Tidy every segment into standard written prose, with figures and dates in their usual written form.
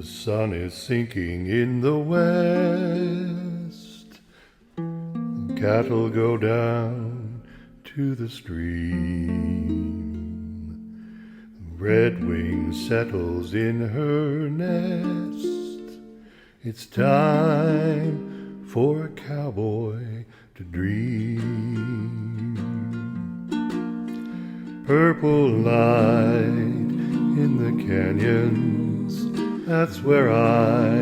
sun is sinking in the west. Cattle go down to the stream. Redwing settles in her nest. It's time for a cowboy to dream. Purple light in the canyons, that's where I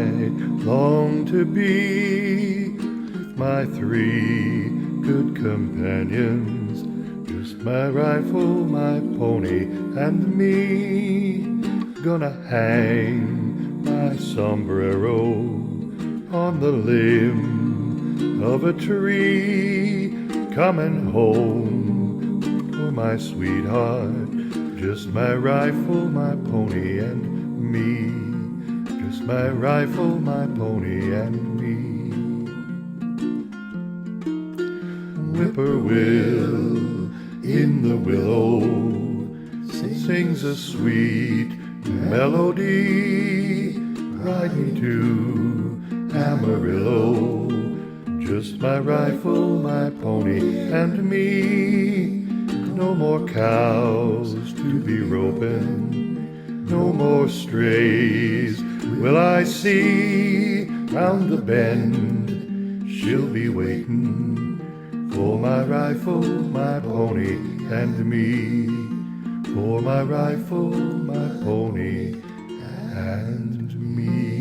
long to be, with my 3 good companions, just my rifle, my pony, and me. Gonna hang my sombrero on the limb of a tree, coming home for my sweetheart, just my rifle, my pony, and me. Just my rifle, my pony, and me. Whippoorwill in the willow sings a sweet melody. Ride me to Amarillo, just my rifle, my pony, and me. No more cows to be roping, no more strays will I see. Round the bend she'll be waiting for my rifle, my pony, and me. For my rifle, my pony, and me.